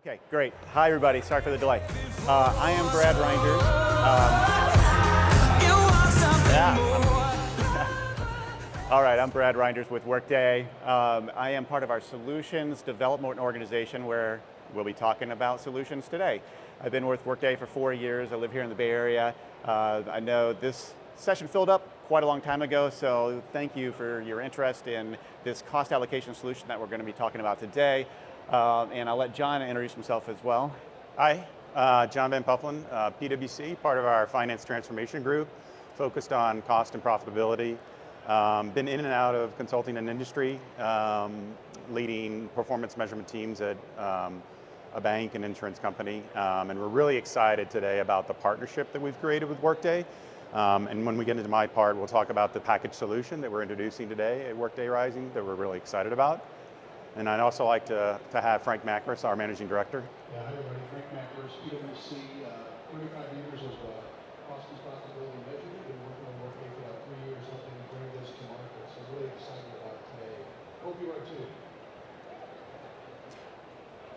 Okay, great. Hi, everybody. Sorry for the delay. I am Brad Reinder. All right, I'm Brad Reinders with Workday. I am part of our solutions development organization where we'll be talking about solutions today. I've been with Workday for 4 years. I live here in the Bay Area. I know this session filled up quite a long time ago, so thank you for your interest in this cost allocation solution that we're going to be talking about today. And I'll let John introduce himself as well. Hi, John Van Puffelen, PwC, part of our finance transformation group, focused on cost and profitability. Been in and out of consulting and industry, leading performance measurement teams at a bank and insurance company. And we're really excited today about the partnership that we've created with Workday. And when we get into my part, we'll talk about the package solution that we're introducing today at Workday Rising that we're really excited about. And I'd also like to have Frank Macris, our Managing Director. Yeah, hi everybody, Frank Macris, PwC, 35 years as a cost and profitability measurement. Been working on Workday for about 3 years, helping bring this to market. So I'm really excited about it today. Hope you are too.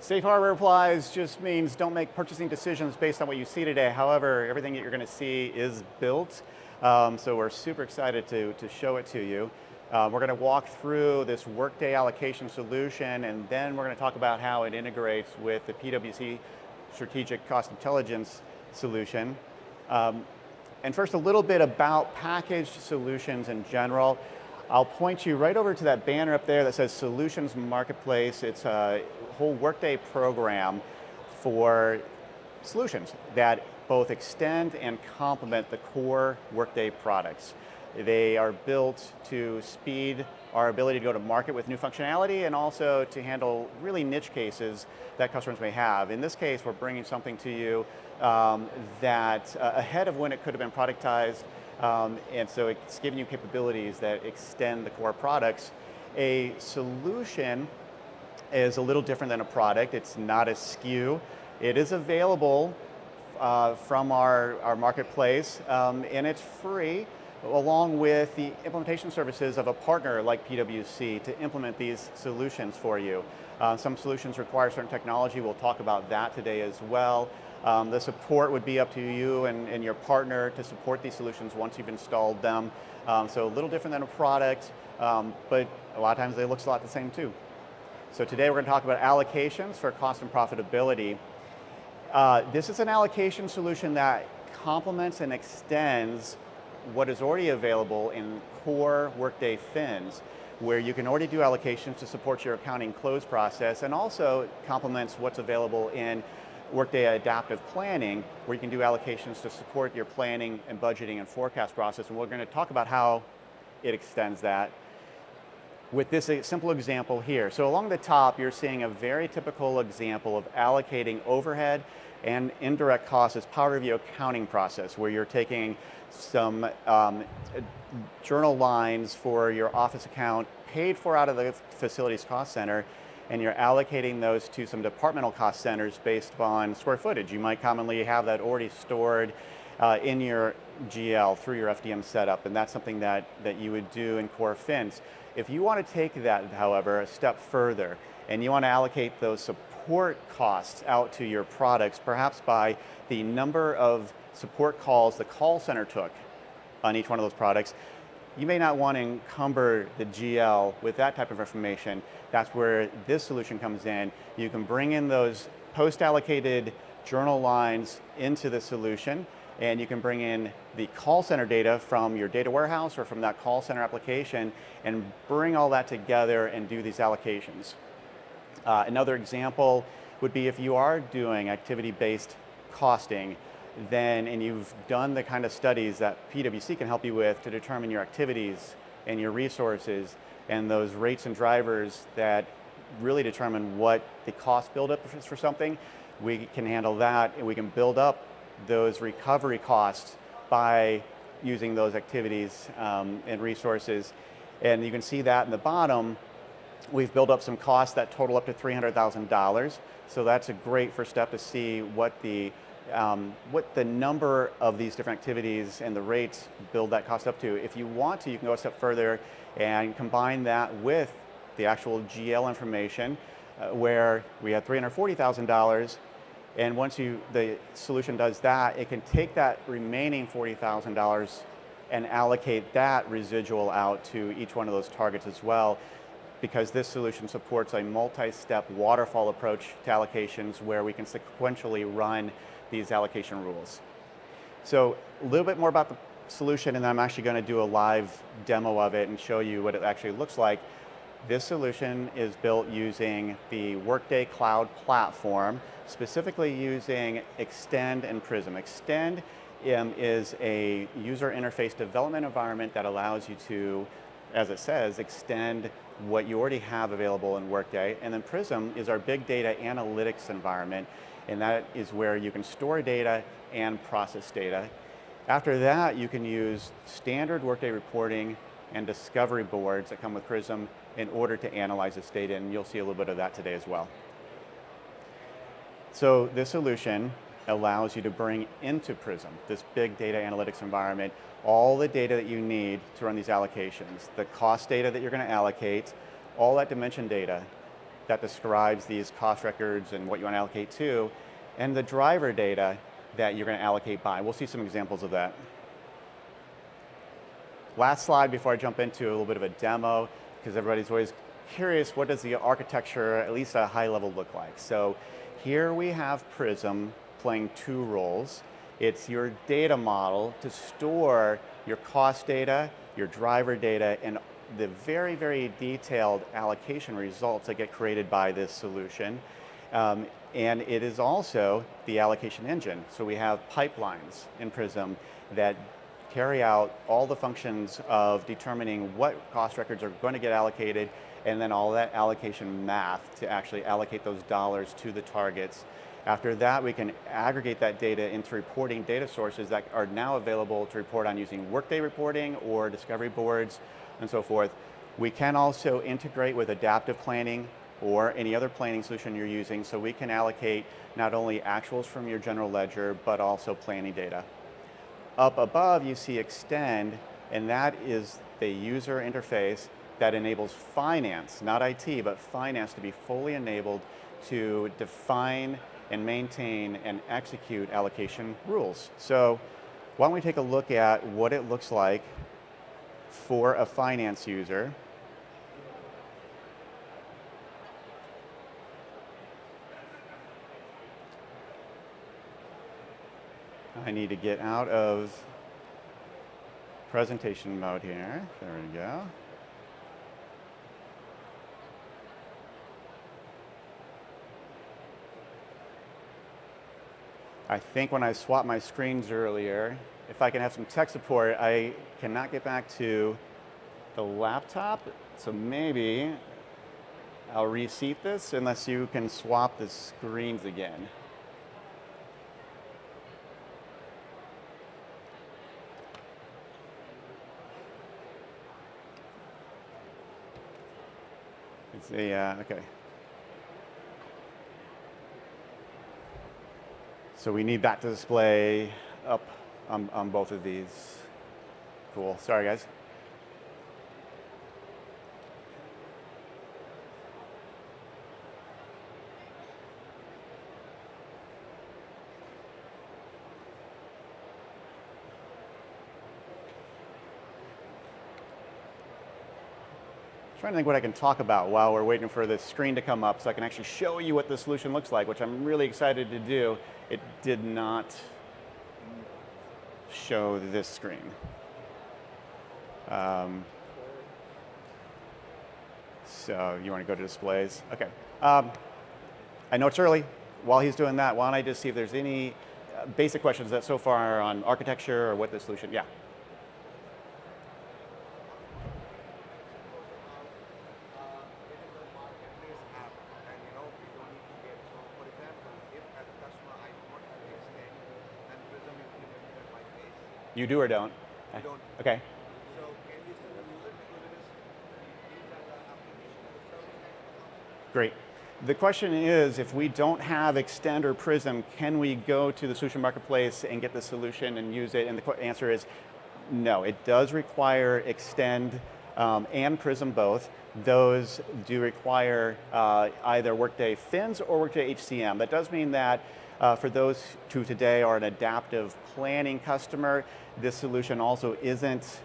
Safe harbor applies just means don't make purchasing decisions based on what you see today. However, everything that you're going to see is built. So we're super excited to show it to you. We're going to walk through this Workday allocation solution, and then we're going to talk about how it integrates with the PwC Strategic Cost Intelligence solution. And first, a little bit about packaged solutions in general. I'll point you right over to that banner up there that says Solutions Marketplace. It's a whole Workday program for solutions that both extend and complement the core Workday products. They are built to speed our ability to go to market with new functionality and also to handle really niche cases that customers may have. In this case, we're bringing something to you that ahead of when it could have been productized, and so it's giving you capabilities that extend the core products. A solution is a little different than a product. It's not a SKU. It is available from our marketplace, and it's free, along with the implementation services of a partner like PwC to implement these solutions for you. Some solutions require certain technology. We'll talk about that today as well. The support would be up to you and your partner to support these solutions once you've installed them. So a little different than a product, but a lot of times they look a lot the same too. So today we're going to talk about allocations for cost and profitability. This is an allocation solution that complements and extends what is already available in core Workday fins, where you can already do allocations to support your accounting close process, and also complements what's available in Workday Adaptive Planning, where you can do allocations to support your planning and budgeting and forecast process. And we're going to talk about how it extends that with this simple example here. So along the top, you're seeing a very typical example of allocating overhead and indirect costs as part of your accounting process, where you're taking some journal lines for your office account paid for out of the facilities cost center, and you're allocating those to some departmental cost centers based on square footage. You might commonly have that already stored in your GL through your FDM setup, and that's something that you would do in core fins. If you want to take that, however, a step further, and you want to allocate those support costs out to your products, perhaps by the number of support calls the call center took on each one of those products, you may not want to encumber the GL with that type of information. That's where this solution comes in. You can bring in those post-allocated journal lines into the solution, and you can bring in the call center data from your data warehouse or from that call center application and bring all that together and do these allocations. Another example would be if you are doing activity-based costing, and you've done the kind of studies that PwC can help you with to determine your activities and your resources and those rates and drivers that really determine what the cost buildup is for something. We can handle that, and we can build up those recovery costs by using those activities and resources. And you can see that in the bottom. We've built up some costs that total up to $300,000. So that's a great first step to see what the number of these different activities and the rates build that cost up to. If you want to, you can go a step further and combine that with the actual GL information where we had $340,000. And once the solution does that, it can take that remaining $40,000 and allocate that residual out to each one of those targets as well, because this solution supports a multi-step waterfall approach to allocations where we can sequentially run these allocation rules. So a little bit more about the solution, and then I'm actually going to do a live demo of it and show you what it actually looks like. This solution is built using the Workday Cloud Platform, specifically using Extend and Prism. Extend is a user interface development environment that allows you to, as it says, extend what you already have available in Workday. And then Prism is our big data analytics environment, and that is where you can store data and process data. After that, you can use standard Workday reporting and discovery boards that come with Prism in order to analyze this data, and you'll see a little bit of that today as well. So this solution allows you to bring into Prism, this big data analytics environment, all the data that you need to run these allocations, the cost data that you're going to allocate, all that dimension data that describes these cost records and what you want to allocate to, and the driver data that you're going to allocate by. We'll see some examples of that. Last slide before I jump into a little bit of a demo, because everybody's always curious, what does the architecture, at least at a high level, look like? So here we have Prism playing two roles. It's your data model to store your cost data, your driver data, and the very, very detailed allocation results that get created by this solution. And it is also the allocation engine. So we have pipelines in Prism that carry out all the functions of determining what cost records are going to get allocated, and then all that allocation math to actually allocate those dollars to the targets. After that, we can aggregate that data into reporting data sources that are now available to report on using Workday reporting or discovery boards and so forth. We can also integrate with adaptive planning or any other planning solution you're using, so we can allocate not only actuals from your general ledger, but also planning data. Up above, you see Extend, and that is the user interface that enables finance, not IT, but finance to be fully enabled to define and maintain and execute allocation rules. So why don't we take a look at what it looks like for a finance user. I need to get out of presentation mode here. There we go. I think when I swapped my screens earlier, if I can have some tech support, I cannot get back to the laptop. So maybe I'll reseat this unless you can swap the screens again. It's okay. So we need that to display up on both of these. Cool. Sorry, guys. Trying to think what I can talk about while we're waiting for the screen to come up so I can actually show you what the solution looks like, which I'm really excited to do. It did not show this screen. So you want to go to displays? Okay. I know it's early. While he's doing that, why don't I just see if there's any basic questions that so far on architecture or what the solution, yeah. You do or don't? I don't. Okay. So can you still use it because it is used as an application as a service? Great. The question is, if we don't have Extend or Prism, can we go to the solution marketplace and get the solution and use it? And the answer is no. It does require Extend and Prism both. Those do require either Workday Fins or Workday HCM. That does mean that for those who today are an adaptive planning customer, this solution also isn't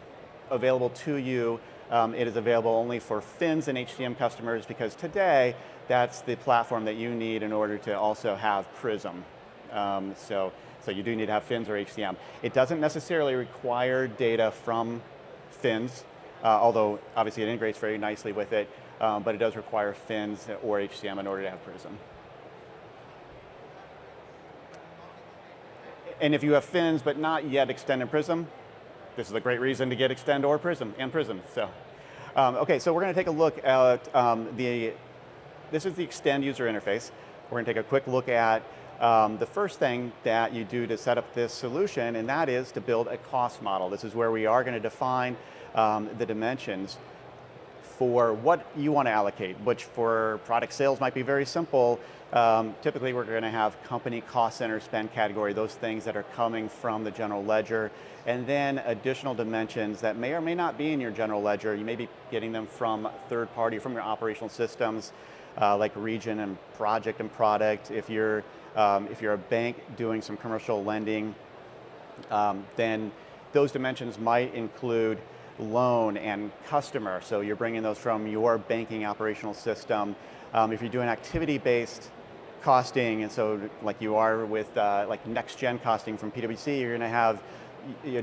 available to you. It is available only for Fins and HCM customers because today that's the platform that you need in order to also have Prism. So you do need to have Fins or HCM. It doesn't necessarily require data from Fins, although obviously it integrates very nicely with it, but it does require Fins or HCM in order to have Prism. And if you have Fins but not yet Extend and Prism, this is a great reason to get Extend or Prism and Prism. So, okay, so we're going to take a look at this is the Extend user interface. We're going to take a quick look at the first thing that you do to set up this solution, and that is to build a cost model. This is where we are going to define the dimensions for what you want to allocate, which for product sales might be very simple. Typically, we're going to have company cost center spend category, those things that are coming from the general ledger, and then additional dimensions that may or may not be in your general ledger. You may be getting them from third party, from your operational systems, like region and project and product. If you're a bank doing some commercial lending, then those dimensions might include loan and customer. So you're bringing those from your banking operational system. If you're doing activity-based costing, and so like you are with like next-gen costing from PwC, you're going to have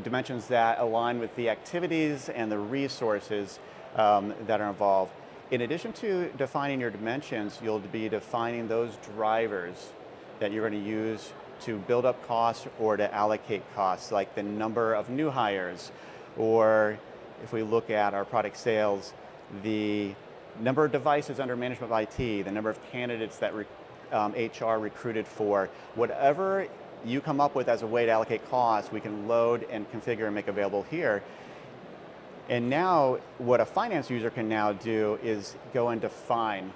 dimensions that align with the activities and the resources that are involved. In addition to defining your dimensions, you'll be defining those drivers that you're going to use to build up costs or to allocate costs, like the number of new hires, or if we look at our product sales, the number of devices under management of IT, the number of candidates that HR recruited for. Whatever you come up with as a way to allocate costs, we can load and configure and make available here. And now what a finance user can now do is go and define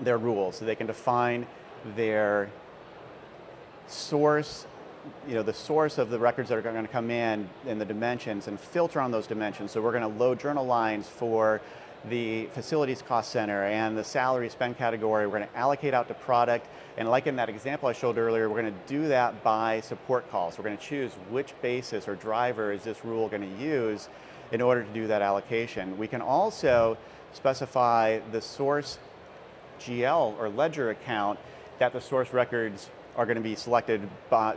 their rules. So they can define their source, the source of the records that are going to come in and the dimensions, and filter on those dimensions. So we're going to load journal lines for the facilities cost center and the salary spend category. We're going to allocate out to product, and like in that example I showed earlier, we're going to do that by support calls. We're going to choose which basis or driver is this rule going to use in order to do that allocation. We can also specify the source GL or ledger account that the source records are going to be selected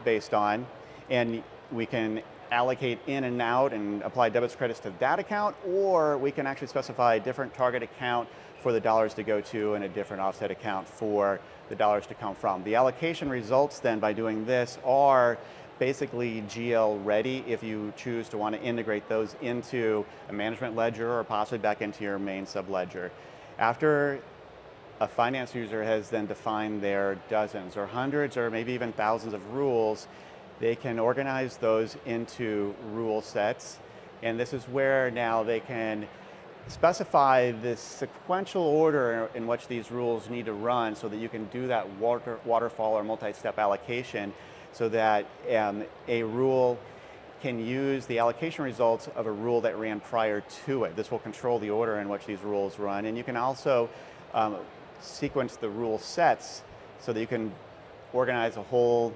based on, and we can allocate in and out and apply debits credits to that account, or we can actually specify a different target account for the dollars to go to and a different offset account for the dollars to come from. The allocation results then by doing this are basically GL ready if you choose to want to integrate those into a management ledger or possibly back into your main subledger. After a finance user has then defined their dozens or hundreds or maybe even thousands of rules, they can organize those into rule sets. And this is where now they can specify this sequential order in which these rules need to run so that you can do that waterfall or multi-step allocation, so that a rule can use the allocation results of a rule that ran prior to it. This will control the order in which these rules run. And you can also sequence the rule sets so that you can organize a whole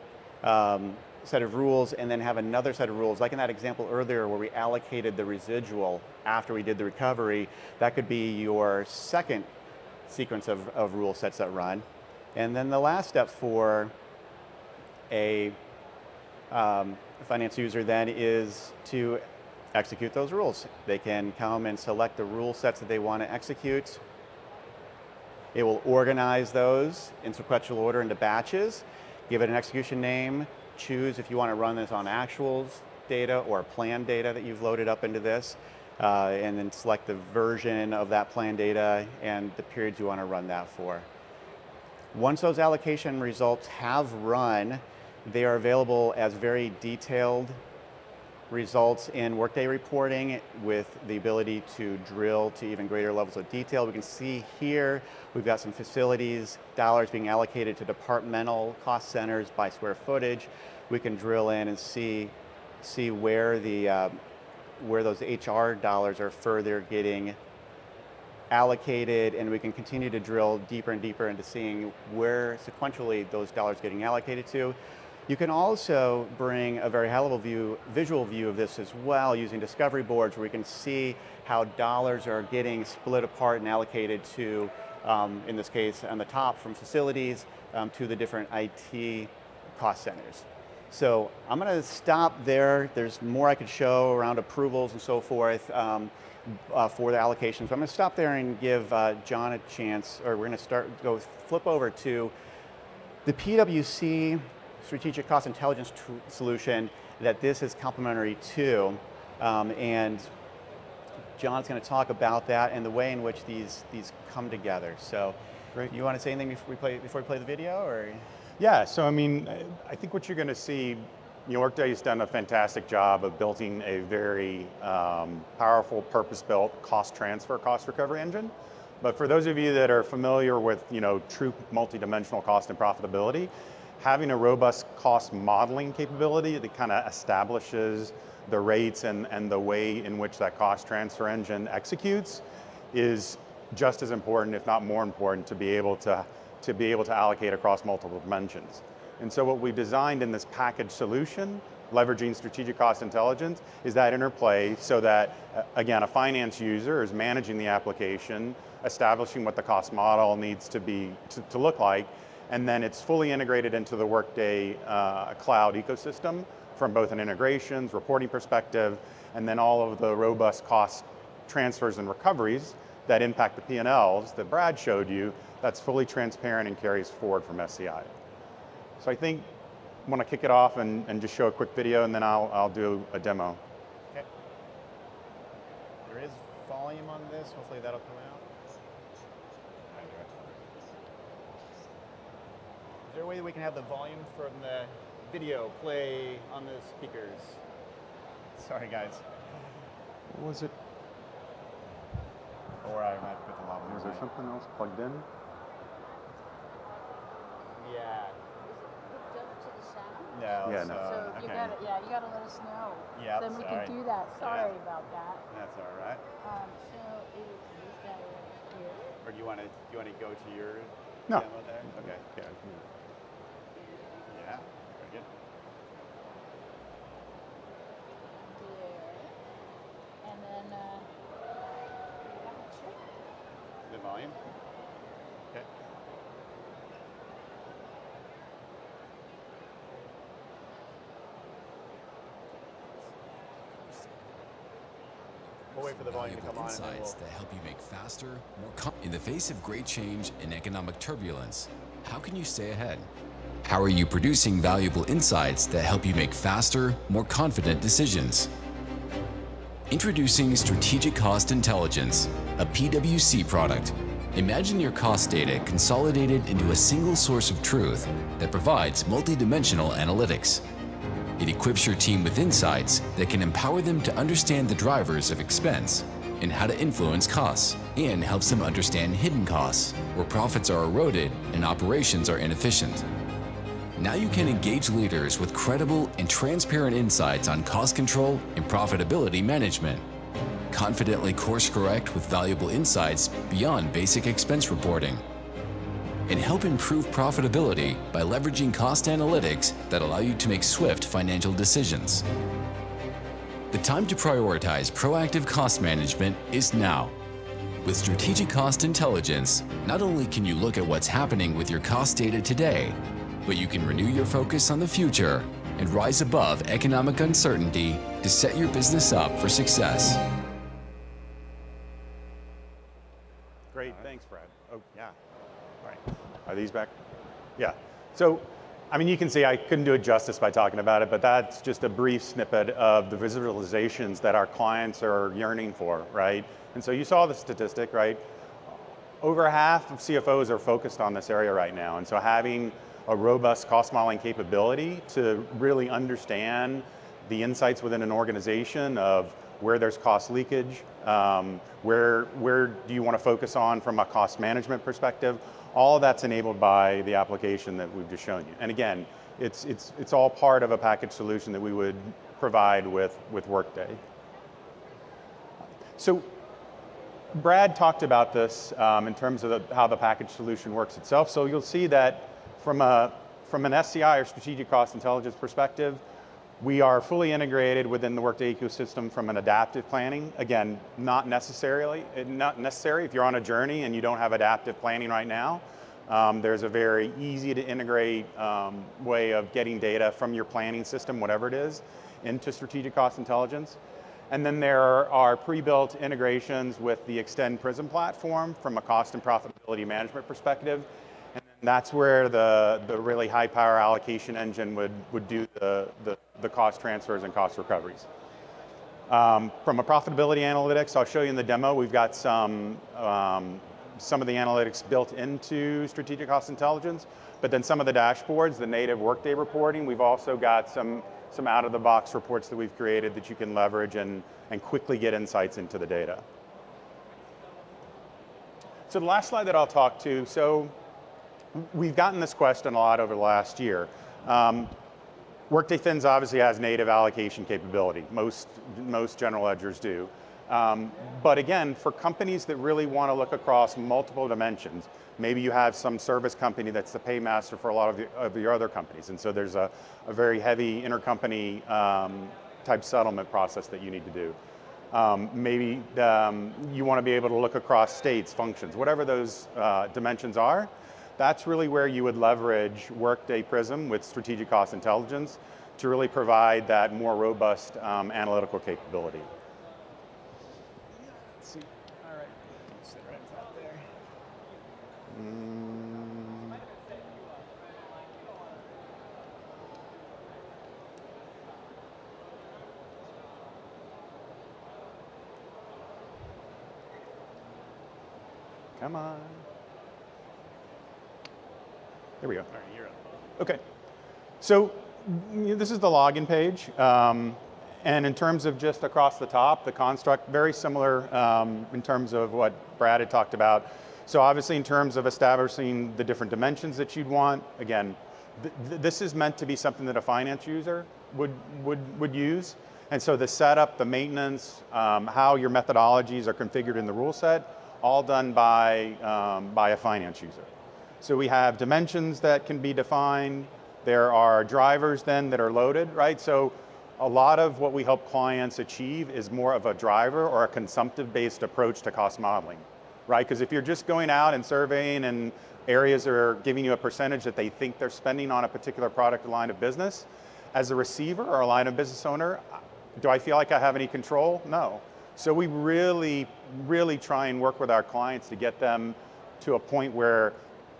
set of rules and then have another set of rules. Like in that example earlier where we allocated the residual after we did the recovery, that could be your second sequence of rule sets that run. And then the last step for a finance user then is to execute those rules. They can come and select the rule sets that they want to execute. It will organize those in sequential order into batches, give it an execution name, choose if you want to run this on actuals data or plan data that you've loaded up into this, and then select the version of that plan data and the periods you want to run that for. Once those allocation results have run, they are available as very detailed results in Workday reporting with the ability to drill to even greater levels of detail. We can see here we've got some facilities, dollars being allocated to departmental cost centers by square footage. We can drill in and see where the where those HR dollars are further getting allocated, and we can continue to drill deeper and deeper into seeing where sequentially those dollars getting allocated to. You can also bring a very high-level view, visual view of this as well, using discovery boards where we can see how dollars are getting split apart and allocated to, in this case, on the top from facilities to the different IT cost centers. So I'm going to stop there. There's more I could show around approvals and so forth for the allocations. But I'm going to stop there and give John a chance, or we're going to flip over to the PwC Strategic Cost Intelligence solution that this is complementary to. And John's going to talk about that and the way in which these come together. So, Great. You want to say anything before we play the video, or? Yeah, so I mean, I think what you're going to see, Workday has done a fantastic job of building a very powerful, purpose-built cost transfer, cost recovery engine. But for those of you that are familiar with true multidimensional cost and profitability, having a robust cost modeling capability that kind of establishes the rates and the way in which that cost transfer engine executes is just as important, if not more important, to be able to allocate across multiple dimensions. And so what we've designed in this package solution, leveraging strategic cost intelligence, is that interplay so that, again, a finance user is managing the application, establishing what the cost model needs to look like, and then it's fully integrated into the Workday cloud ecosystem from both an integrations, reporting perspective, and then all of the robust cost transfers and recoveries that impact the P&Ls that Brad showed you, that's fully transparent and carries forward from SCI. So I think I want to kick it off and just show a quick video, and then I'll do a demo. Okay. There is volume on this. Hopefully that'll come out. Is there a way that we can have the volume from the video play on the speakers? Sorry, guys. What was it? Or I might put the volume. Was there something else plugged in? Yeah. Hooked up to the sound? No. Yeah, no. So okay. you gotta let us know. Yep, Then we sorry. can do that. Sorry Yeah. about that. That's all right. So it's this guy right here. Or do you want to go to your No. demo there? Okay. Yeah. Yeah. Very good. There. And then check. The volume. Okay. We'll wait for the volume to come on, and then Insights that help you make faster, in the face of great change and economic turbulence, how can you stay ahead? How are you producing valuable insights that help you make faster, more confident decisions? Introducing Strategic Cost Intelligence, a PwC product. Imagine your cost data consolidated into a single source of truth that provides multidimensional analytics. It equips your team with insights that can empower them to understand the drivers of expense and how to influence costs, and helps them understand hidden costs, where profits are eroded and operations are inefficient. Now you can engage leaders with credible and transparent insights on cost control and profitability management. Confidently course correct with valuable insights beyond basic expense reporting. And help improve profitability by leveraging cost analytics that allow you to make swift financial decisions. The time to prioritize proactive cost management is now. With Strategic Cost Intelligence, not only can you look at what's happening with your cost data today, but you can renew your focus on the future and rise above economic uncertainty to set your business up for success. Great, thanks, Brad. Oh, yeah. right. Are these back? Yeah. So, I mean, you can see I couldn't do it justice by talking about it, but that's just a brief snippet of the visualizations that our clients are yearning for, right? And so you saw the statistic, right? Over half of CFOs are focused on this area right now. And so having a robust cost modeling capability to really understand the insights within an organization of where there's cost leakage, where do you want to focus on from a cost management perspective, all of that's enabled by the application that we've just shown you. And again, it's all part of a package solution that we would provide with Workday. So Brad talked about this in terms of how the package solution works itself. So you'll see that from an SCI or strategic cost intelligence perspective, we are fully integrated within the Workday ecosystem from an adaptive planning. Again, not necessary if you're on a journey and you don't have adaptive planning right now. There's a very easy to integrate way of getting data from your planning system, whatever it is, into strategic cost intelligence. And then there are pre-built integrations with the Extend Prism platform from a cost and profitability management perspective. And then that's where the really high power allocation engine would do the cost transfers and cost recoveries. From a profitability analytics, I'll show you in the demo, we've got some of the analytics built into strategic cost intelligence, but then some of the dashboards, the native Workday reporting, we've also got some out-of-the-box reports that we've created that you can leverage and quickly get insights into the data. So the last slide that I'll talk to, so we've gotten this question a lot over the last year. Workday Fins obviously has native allocation capability. Most general ledgers do. But again, for companies that really want to look across multiple dimensions, maybe you have some service company that's the paymaster for a lot of your other companies, and so there's a very heavy intercompany type settlement process that you need to do. Maybe you want to be able to look across states, functions, whatever those dimensions are. That's really where you would leverage Workday Prism with Strategic Cost Intelligence to really provide that more robust analytical capability. Let's see. All right. Sit right out there. Come on. There we go. All right, you're up. Okay. So this is the login page. And in terms of just across the top, the construct, very similar in terms of what Brad had talked about. So obviously in terms of establishing the different dimensions that you'd want, again, this is meant to be something that a finance user would use. And so the setup, the maintenance, how your methodologies are configured in the rule set, all done by a finance user. So we have dimensions that can be defined. There are drivers then that are loaded, right? So a lot of what we help clients achieve is more of a driver or a consumptive-based approach to cost modeling, right? Because if you're just going out and surveying and areas are giving you a percentage that they think they're spending on a particular product or line of business, as a receiver or a line of business owner, do I feel like I have any control? No. So we really, really try and work with our clients to get them to a point where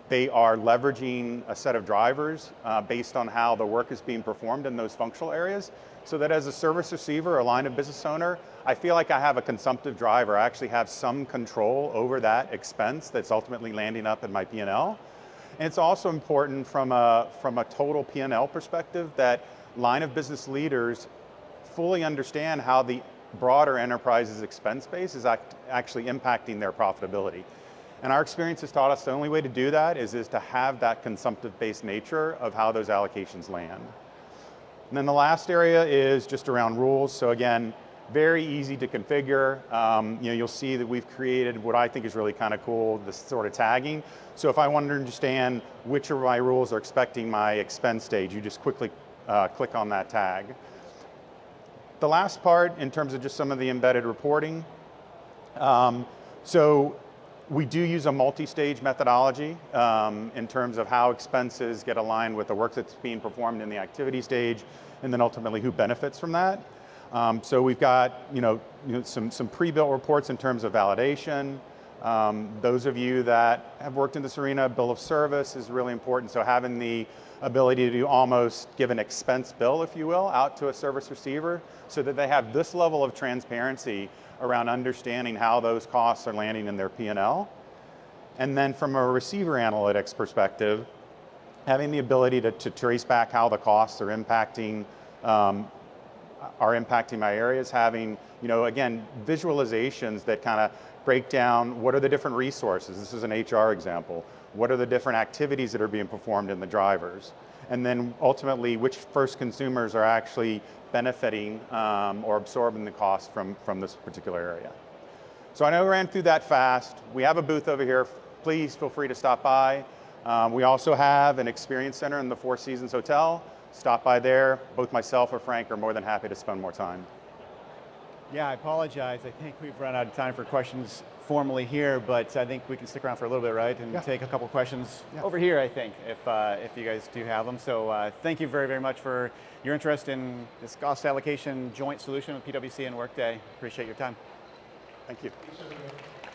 they are leveraging a set of drivers based on how the work is being performed in those functional areas, so that as a service receiver or line of business owner, I feel like I have a consumptive driver. I actually have some control over that expense that's ultimately landing up in my P&L. And it's also important from a total P&L perspective that line of business leaders fully understand how the broader enterprise's expense base is actually impacting their profitability. And our experience has taught us the only way to do that is to have that consumptive-based nature of how those allocations land. And then the last area is just around rules. So again, very easy to configure. You'll see that we've created what I think is really kind of cool, this sort of tagging. So if I want to understand which of my rules are expecting my expense stage, you just quickly click on that tag. The last part, in terms of just some of the embedded reporting, so we do use a multi-stage methodology in terms of how expenses get aligned with the work that's being performed in the activity stage, and then ultimately who benefits from that. So we've got some pre-built reports in terms of validation. Those of you that have worked in this arena, bill of service is really important. So having the ability to almost give an expense bill, if you will, out to a service receiver so that they have this level of transparency around understanding how those costs are landing in their P&L. And then from a receiver analytics perspective, having the ability to trace back how the costs are impacting my areas, having, again, visualizations that kind of break down what are the different resources. This is an HR example. What are the different activities that are being performed in the drivers? And then ultimately, which first consumers are actually benefiting or absorbing the cost from this particular area. So I know I ran through that fast. We have a booth over here. Please feel free to stop by. We also have an experience center in the Four Seasons Hotel. Stop by there. Both myself or Frank are more than happy to spend more time. Yeah, I apologize. I think we've run out of time for questions formally here, but I think we can stick around for a little bit, right? And take a couple questions over here, I think, if you guys do have them. So thank you very, very much for your interest in this cost allocation joint solution with PwC and Workday. Appreciate your time. Thank you. Thanks, everybody.